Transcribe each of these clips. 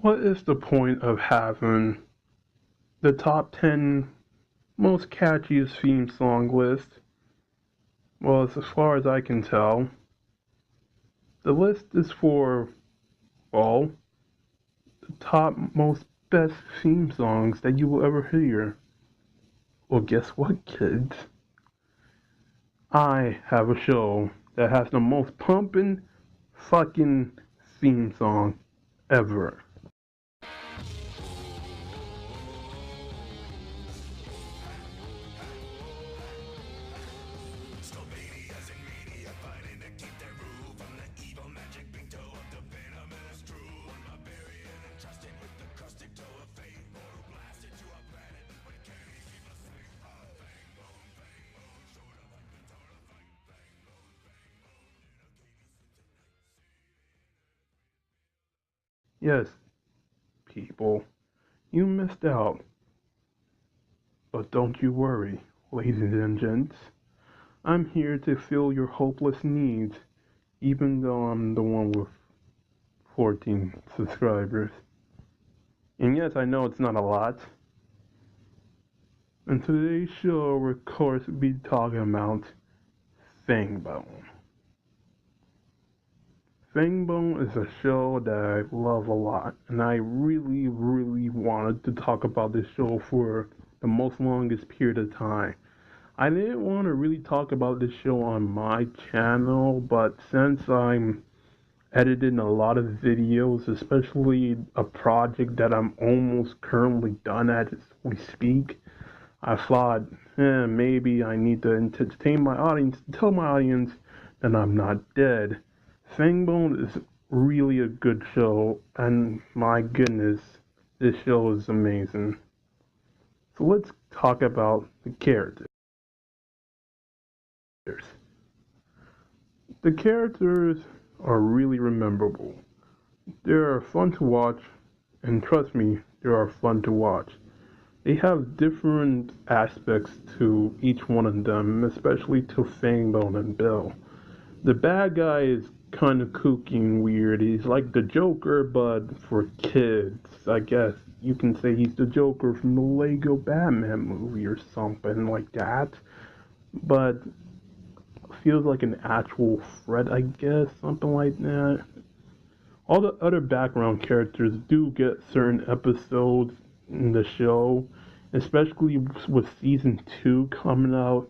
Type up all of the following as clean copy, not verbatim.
What is the point of having the top 10 most catchiest theme song list? Well, as far as I can tell, the list is for, well, the top most best theme songs that you will ever hear. Well, guess what, kids? I have a show that has the most pumping fucking theme song ever. Yes, people, you missed out. But don't you worry, ladies and gents. I'm here to fill your hopeless needs, even though I'm the one with 14 subscribers. And yes, I know it's not a lot. In today's show, we're of course be talking about Fangbone. Fangbone is a show that I love a lot, and I really wanted to talk about this show for the most longest period of time. I didn't want to really talk about this show on my channel, but since I'm editing a lot of videos, especially a project that I'm almost currently done at as we speak, I thought, maybe I need to entertain my audience, tell my audience that I'm not dead. Fangbone is really a good show, and my goodness, this show is amazing. So let's talk about the characters. The characters are really memorable. They are fun to watch, and trust me, they are fun to watch. They have different aspects to each one of them, especially to Fangbone and Bill. The bad guy is kind of kooky and weird. He's like the Joker, but for kids. I guess you can say he's the Joker from the Lego Batman movie or something like that. But feels like an actual threat, I guess, something like that. All the other background characters do get certain episodes in the show, especially with season 2 coming out.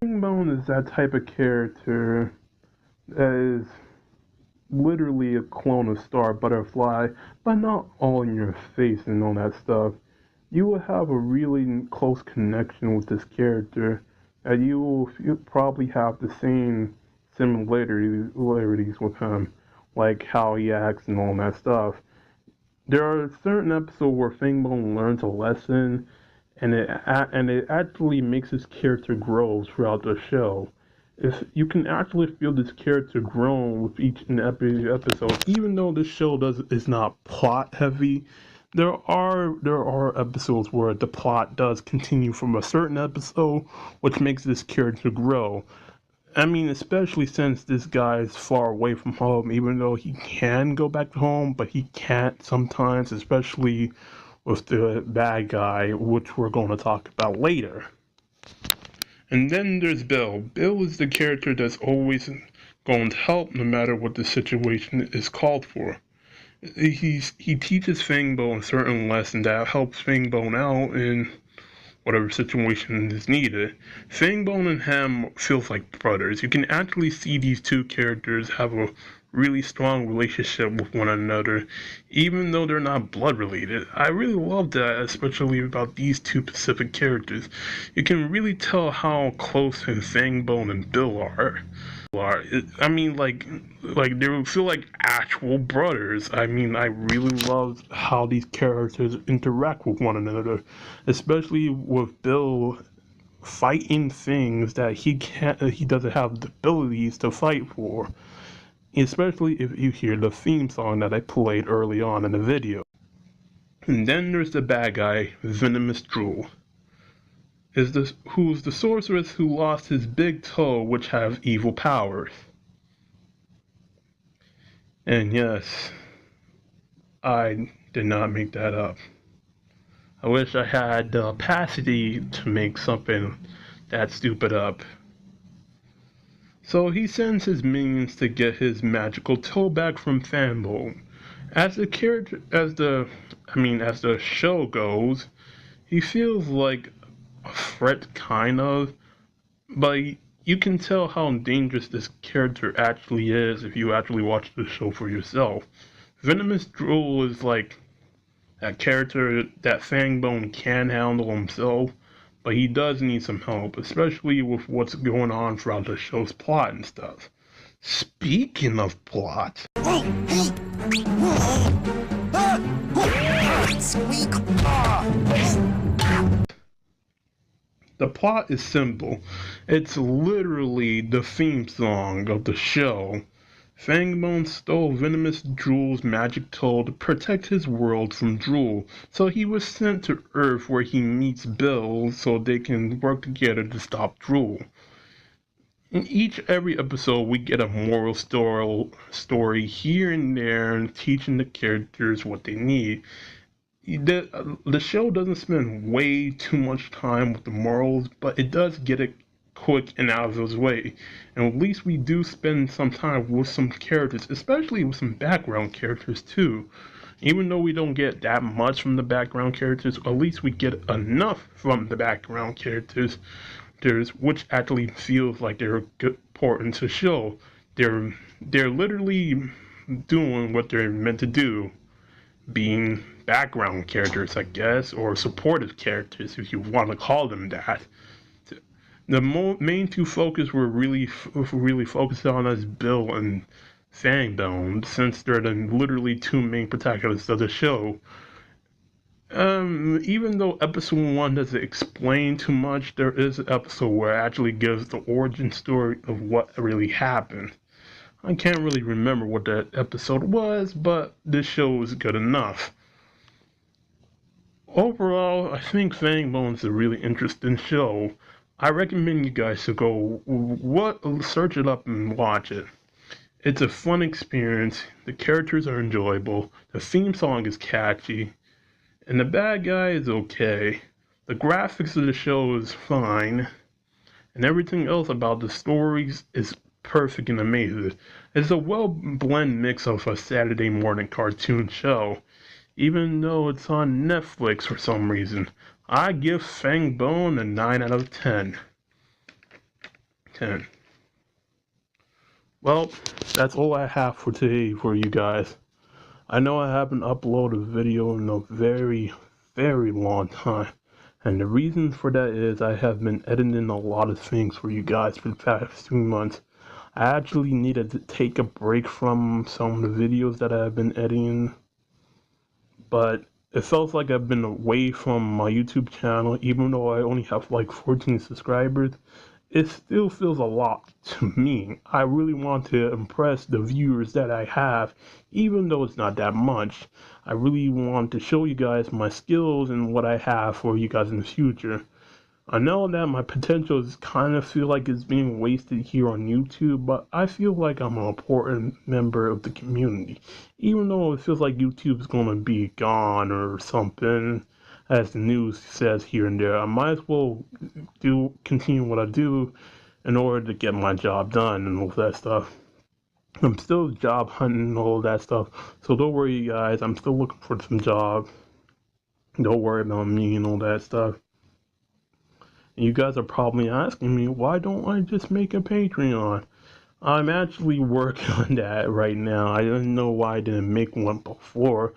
And Bone is that type of character that is literally a clone of Star Butterfly, but not all in your face and all that stuff. You will have a really close connection with this character, and you'll probably have the same similarities with him, like how he acts and all that stuff. There are certain episodes where Fangbone learns a lesson, and it actually makes his character grow throughout the show. If you can actually feel this character growing with each and every episode, even though this show is not plot heavy, there are episodes where the plot does continue from a certain episode, which makes this character grow. I mean, especially since this guy is far away from home, even though he can go back home, but he can't sometimes, especially with the bad guy, which we're going to talk about later. And then there's Bill. Bill is the character that's always going to help no matter what the situation is called for. He teaches Fangbone a certain lesson that helps Fangbone out in whatever situation is needed. Fangbone and him feels like brothers. You can actually see these two characters have a really strong relationship with one another, even though they're not blood related. I really love that, especially about these two specific characters. You can really tell how close Fangbone and Bill are. I mean, like they feel like actual brothers. I mean, I really love how these characters interact with one another, especially with Bill fighting things that he doesn't have the abilities to fight for. Especially if you hear the theme song that I played early on in the video. And then there's the bad guy, Venomous Drool. Who's the sorceress who lost his big toe, which have evil powers. And yes, I did not make that up. I wish I had the capacity to make something that stupid up. So he sends his minions to get his magical toe back from Fangbone. As the show goes, he feels like a threat, kind of, but you can tell how dangerous this character actually is if you actually watch the show for yourself. Venomous Drool is like a character that Fangbone can handle himself, but he does need some help, especially with what's going on throughout the show's plot and stuff. Speaking of plot, the plot is simple. It's literally the theme song of the show. Fangbone stole Venomous Drool's magic toe to protect his world from Drool, so he was sent to Earth where he meets Bill so they can work together to stop Drool. In every episode we get a moral story here and there teaching the characters what they need. The show doesn't spend way too much time with the morals, but it does get it quick and out of his way. And at least we do spend some time with some characters, especially with some background characters too. Even though we don't get that much from the background characters, at least we get enough from the background characters, which actually feels like they're important to show. They're literally doing what they're meant to do, being background characters, I guess, or supportive characters, if you want to call them that. The main two focus we're really focused on is Bill and Fangbone, since they're the literally two main protagonists of the show. Even though episode 1 doesn't explain too much, there is an episode where it actually gives the origin story of what really happened. I can't really remember what that episode was, but this show is good enough. Overall, I think Fangbone is a really interesting show. I recommend you guys to go search it up and watch it. It's a fun experience, the characters are enjoyable, the theme song is catchy, and the bad guy is okay. The graphics of the show is fine, and everything else about the stories is perfect and amazing. It's a well-blended mix of a Saturday morning cartoon show, even though it's on Netflix for some reason. I give Fangbone a 9 out of 10. Well, that's all I have for today for you guys. I know I haven't uploaded a video in a very, very long time. And the reason for that is I have been editing a lot of things for you guys for the past 2 months. I actually needed to take a break from some of the videos that I've been editing. But it feels like I've been away from my YouTube channel, even though I only have like 14 subscribers. It still feels a lot to me. I really want to impress the viewers that I have, even though it's not that much. I really want to show you guys my skills and what I have for you guys in the future. I know that my potential is kind of feel like it's being wasted here on YouTube, but I feel like I'm an important member of the community. Even though it feels like YouTube's gonna be gone or something, as the news says here and there, I might as well continue what I do in order to get my job done and all that stuff. I'm still job hunting and all that stuff, so don't worry, you guys. I'm still looking for some jobs. Don't worry about me and all that stuff. And you guys are probably asking me, why don't I just make a Patreon? I'm actually working on that right now. I don't know why I didn't make one before.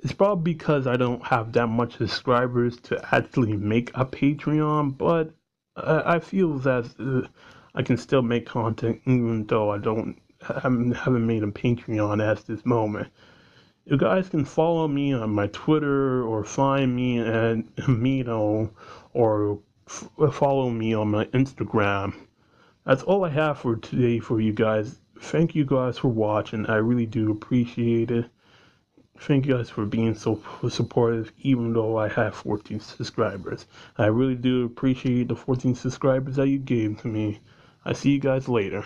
It's probably because I don't have that much subscribers to actually make a Patreon, but I feel that I can still make content even though I haven't made a Patreon at this moment. You guys can follow me on my Twitter or find me at Amino or follow me on my Instagram. That's all I have for today for you guys. Thank you guys for watching. I really do appreciate it. Thank you guys for being so supportive, even though I have 14 subscribers. I really do appreciate the 14 subscribers that you gave to me. I see you guys later.